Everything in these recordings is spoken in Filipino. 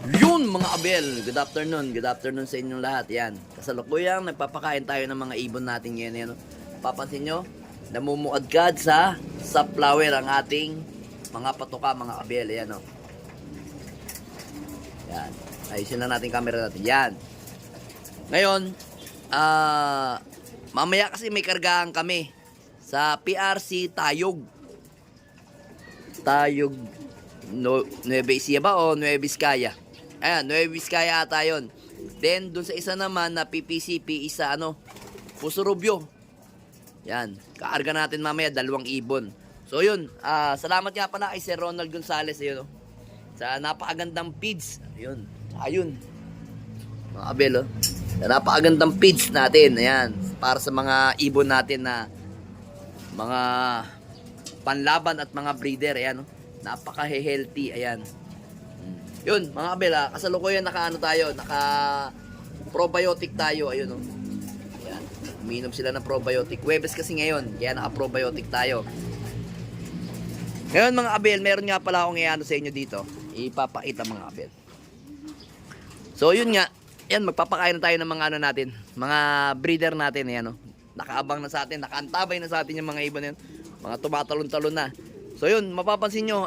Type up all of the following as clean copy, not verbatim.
Yun mga abel, good afternoon sa inyong lahat. Yan, kasalukuyang nagpapakain tayo ng mga ibon natin ngayon. Yan, no? Papansin nyo, namumuadkad sa flower ang ating mga patuka mga abel. Yan, no? Yan, ayusin na natin camera natin. Yan. Ngayon, mamaya kasi may kargahan kami sa PRC Tayog. Nueva Ecija ba o Nueva Vizcaya? Ayan, Nueva Vizcaya ata yun. Then, dun sa isa naman na PPCP, isa Puso Rubio. Yan, kaarga natin mamaya, 2 ibon. So yun, salamat nga pala kay Sir Ronald Gonzales, ayun, sa napakagandang feeds. Ayun, mga abel, sa napakagandang feeds natin. Ayan, para sa mga ibon natin na mga panlaban at mga breeder. Ayan, napaka-healthy. Ayan. Yun, mga abel, kasalukuyan naka probiotic tayo. Ayun, Ayan. Uminom sila ng probiotic. Webes kasi ngayon, kaya naka-probiotic tayo. Ngayon, mga abel, meron nga pala akong sa inyo dito. Ipapakita, mga abel. So, yun nga. Yan, magpapakain na tayo ng mga natin. Mga breeder natin. Ayan, nakaabang na sa atin. Nakaantabay na sa atin yung mga ibon yan. Mga tumatalon-talon na. So yun, mapapansin nyo,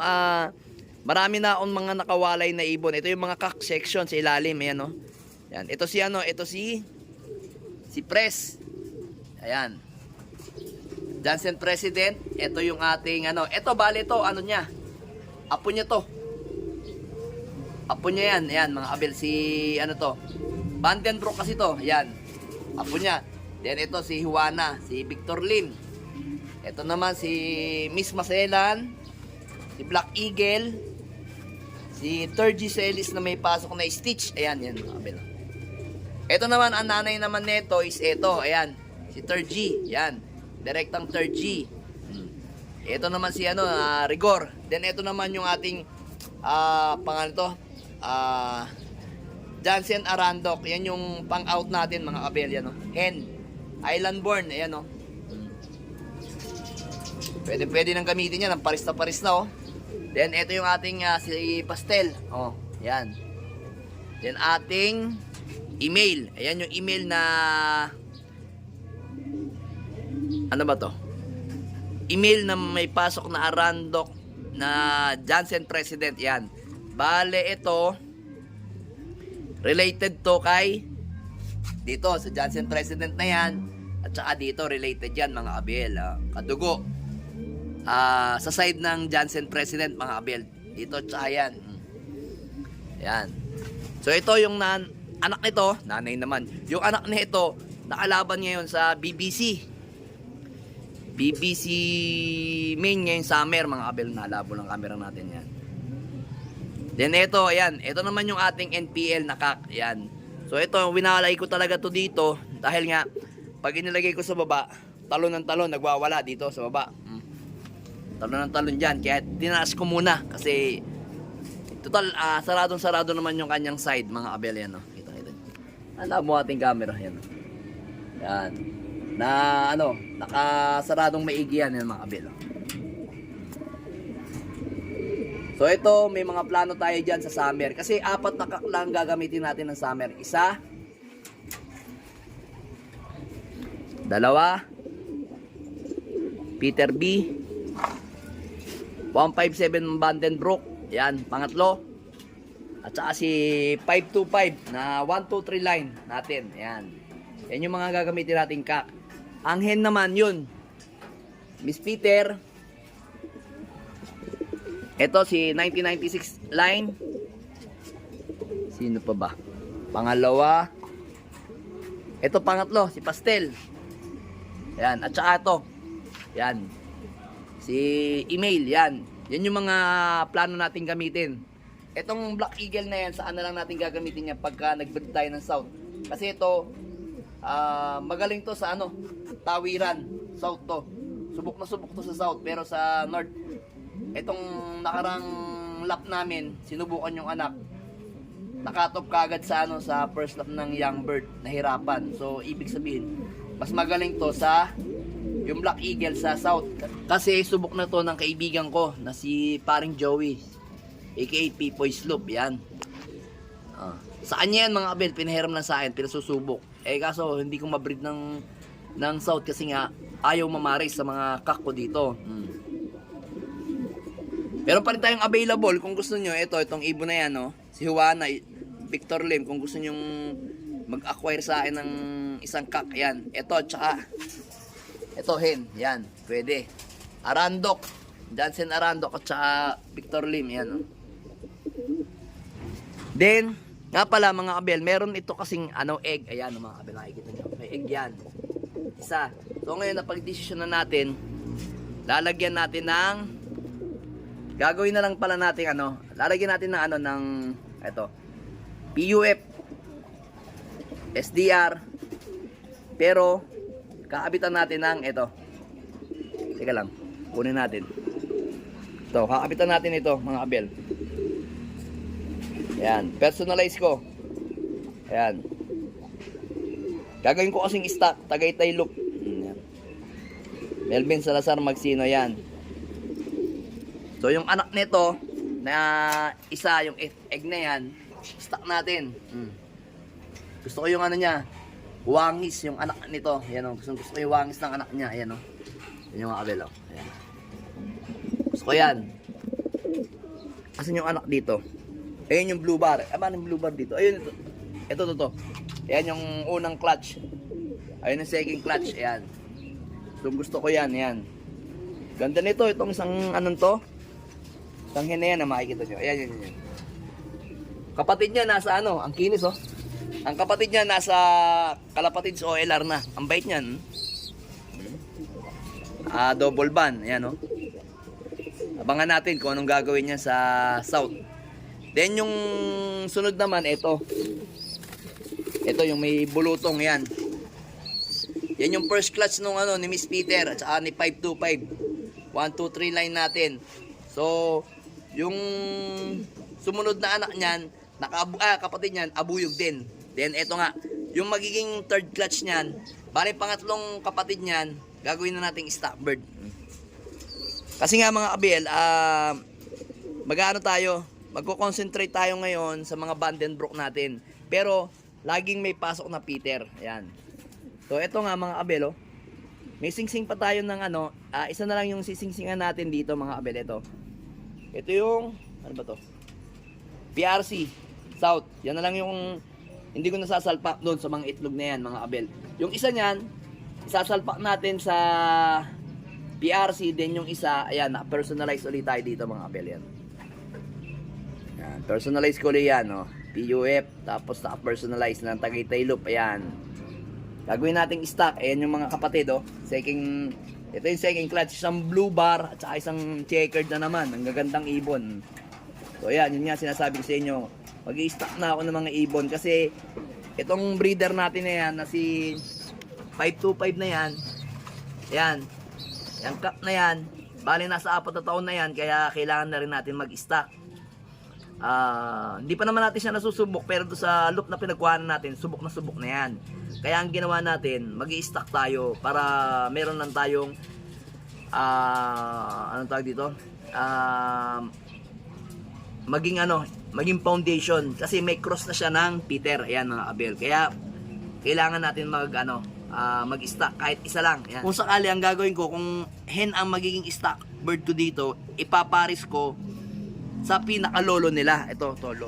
marami na akong mga nakawalay na ibon. Ito yung mga cock section sa ilalim. Ayan, Yan. Ito si Press. Ayan. Johnson President. Ito yung ating, ito, bali ito, niya. Apo niya to. Apo niya yan. Ayan, mga abel, Vandenbroek kasi to. Ayan. Apo niya. Then ito, si Juana, si Victor Lim. Ito naman si Miss Maselan, si Black Eagle, si Turgy Celis na may pasok na stitch. Ayan, yan, mga abel. Ito naman, ang nanay naman nito is ito. Ayan, si Turgy. Ayan, direktang Turgy. Ito naman si Rigor. Then ito naman yung ating pangalan to, Jansen Arandok. Yan yung pang-out natin, mga abel. Yan, Hen, Island born. Ayan, Pwede nang gamitin yan. Ang paris na paris na, Then, ito yung ating si Pastel. Yan. Then, ating email. Ayan yung email na ano ba to? Email na may pasok na Arandok na Johnson President. Yan. Bale, ito related to kay dito sa Johnson President na yan. At saka dito related yan, mga abel. Kadugo. Sa side ng Johnson President, mga abel. Dito, tsaka yan. Yan. So, ito yung anak nito. Nanay naman. Yung anak nito, nakalaban ngayon sa BBC. BBC main ngayon summer, mga abel. Nalabo ng camera natin yan. Then, ito, ayan. Ito naman yung ating NPL na kak. Yan. So, ito, winalay ko talaga to dito. Dahil nga, pag inilagay ko sa baba, talon ng talon, nagwawala dito sa baba. Talon ng talon dyan. Kaya tinaas ko muna. Kasi total, saradong-sarado naman yung kanyang side, mga abel. Yan, Kita. Alam mo ating camera. Yan. Yan. Nakasaradong maigi yan, mga abel. So ito, may mga plano tayo dyan sa summer. Kasi 4 na kak lang gagamitin natin ng summer. 1, 2, Peter B, 157 Vandenbroek. Yan, pangatlo. At saka si 525 na 123 line natin. Yan. Yan yung mga gagamitin natin kak. Ang hen naman yun, Miss Peter. Ito si 1996 line. Sino pa ba? Pangalawa. Ito pangatlo, si Pastel. Yan, at saka ito. Yan. Si email, yan. Yan yung mga plano natin gamitin. Itong Black Eagle na yan, saan na lang natin gagamitin yan pagka nag-breed tayo ng south. Kasi ito, magaling to sa tawiran. South to. Subok na subok to sa south. Pero sa north, itong nakarang lap namin, sinubukan yung anak. Nakatop kagad sa sa first lap ng young bird, nahirapan. So, ibig sabihin, mas magaling to sa yung Black Eagle sa south. Kasi subok na to ng kaibigan ko na si paring Joey, aka Pipoy Sloop. Yan. Sa kanya yan mga abel, pinahiram lang sa akin, pinasusubok. Kaso hindi ko ma-breed ng South kasi nga ayaw mamaris sa mga kak ko dito. Pero pa rin tayong available kung gusto nyo. Itong ibon na yan, no? Si Juana, Victor Lim, kung gusto nyo mag-acquire sa akin ng isang kak, yan. Tsaka hen, yan, pwede. Arandok, Johnson Arandok at saka Victor Lim, yan, no? Then, nga pala mga kabel, meron ito kasing egg. Ayan mga kabel, nakikita nyo. May egg yan. Isa. So ngayon, napag-desisyon na natin, lalagyan natin ng, gagawin na lang pala natin lalagyan natin ng PUF, SDR, pero, kakabitan natin ng teka lang, kunin natin. Kakabitan natin ito mga kabel. Ayan, personalize ko. Ayan. Gagawin ko kasing stock, Tagaytay loop. Ayan. Melvin Salazar Magsino, yan. So, yung anak nito, na isa, yung egg na yan, stock natin. Gusto ko yung niya, wangis, yung anak nito. Ayan, gusto ko yung wangis ng anak niya. Ayan, yan yung mga kabel, Ayan. Gusto ko yan. Asan yung anak dito? Ayan yung blue bar. Ano yung blue bar dito? Ayun, ito. Ayan yung unang clutch. Ayun yung second clutch. Ayan. So gusto ko yan. Ayan. Ganda nito. Itong isang isang hen na yan na makikita nyo. Ayan. Kapatid niya nasa ang kinis Ang kapatid niya nasa Kalapatids OLR na. Ang bait niyan. Double ban. Ayan Abangan natin kung anong gagawin niya sa South. Then yung sunod naman, ito yung may bulutong yan. Yan yung first clutch nung ni Miss Peter at saka ni 525. 1, 2, 3 line natin. So, yung sumunod na anak niyan, kapatid niyan, abuyog din. Then ito nga, yung magiging third clutch niyan, bali pangatlong kapatid niyan, gagawin na nating stockbird. Kasi nga mga kabel, magko-concentrate tayo ngayon sa mga Vandenbroek natin. Pero, laging may pasok na Peter. Ayan. So, ito nga mga kabel, may singsing pa tayo ng isa na lang yung sisingsingan natin dito mga kabel. Ito yung, ano ba to? PRC, South. Yan na lang yung, hindi ko nasasalpak doon sa mga itlog na yan mga kabel. Yung isa niyan, isasalpak natin sa PRC, din yung isa, ayan, personalize ulit tayo dito mga kabel. Yan. Personalize ko ulit yan, PUF, tapos personalize ng Tagaytay loop, ayan. Gagawin nating stock, ayan yung mga kapatid, ito yung second clutch, isang blue bar, at saka isang checkered na naman, ang gagandang ibon. So ayan, yun nga sinasabi ko sa inyo, mag-i-stock na ako ng mga ibon, kasi itong breeder natin na yan, na si 525 na yan, ayan, yung cup na yan, bali nasa 4 na taon na yan, kaya kailangan na rin natin mag-stock. Hindi pa naman natin siya nasusubok, pero doon sa loop na pinagkuhanan natin, subok na yan. Kaya ang ginawa natin, mag-i-stock tayo para meron lang tayong anong tawag dito? Maging foundation, kasi may cross na siya ng Peter. Ayan mga kabel. Kaya kailangan natin mag-stock kahit isa lang. Ayan. Kung sakali ang gagawin ko, kung hen ang magiging stock bird ko dito, ipaparis ko sa pinaka-lolo nila. Ito lolo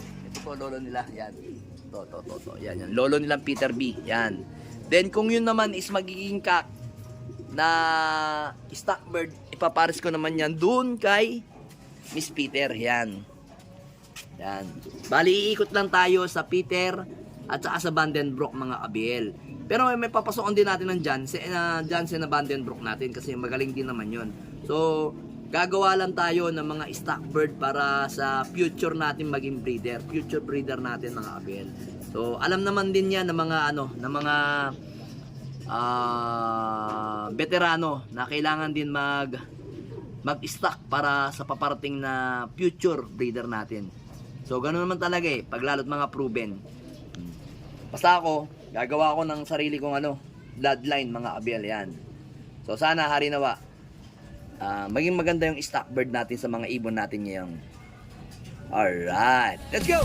nila. Yan. Yan. Lolo nilang Peter B. Yan. Then, kung yun naman is magiging kak na stock bird, ipapares ko naman yan dun kay Miss Peter. Yan. Yan. Bali, iikot lang tayo sa Peter at saka sa Vandenbroek mga kabel. Pero may papasokan din natin ng Johnson na Vandenbroek natin kasi magaling din naman yun. So, gagawa lang tayo ng mga stock bird para sa future natin maging breeder. Future breeder natin mga kabel. So, alam naman din yan ng mga veterano na kailangan din mag-stock para sa paparating na future breeder natin. So, ganoon naman talaga pag lalo't mga proven. Basta ako, gagawa ko ng sarili kong bloodline mga kabel yan. So, sana harinawa maging maganda yung stock bird natin sa mga ibon natin ngayon. Alright, let's go!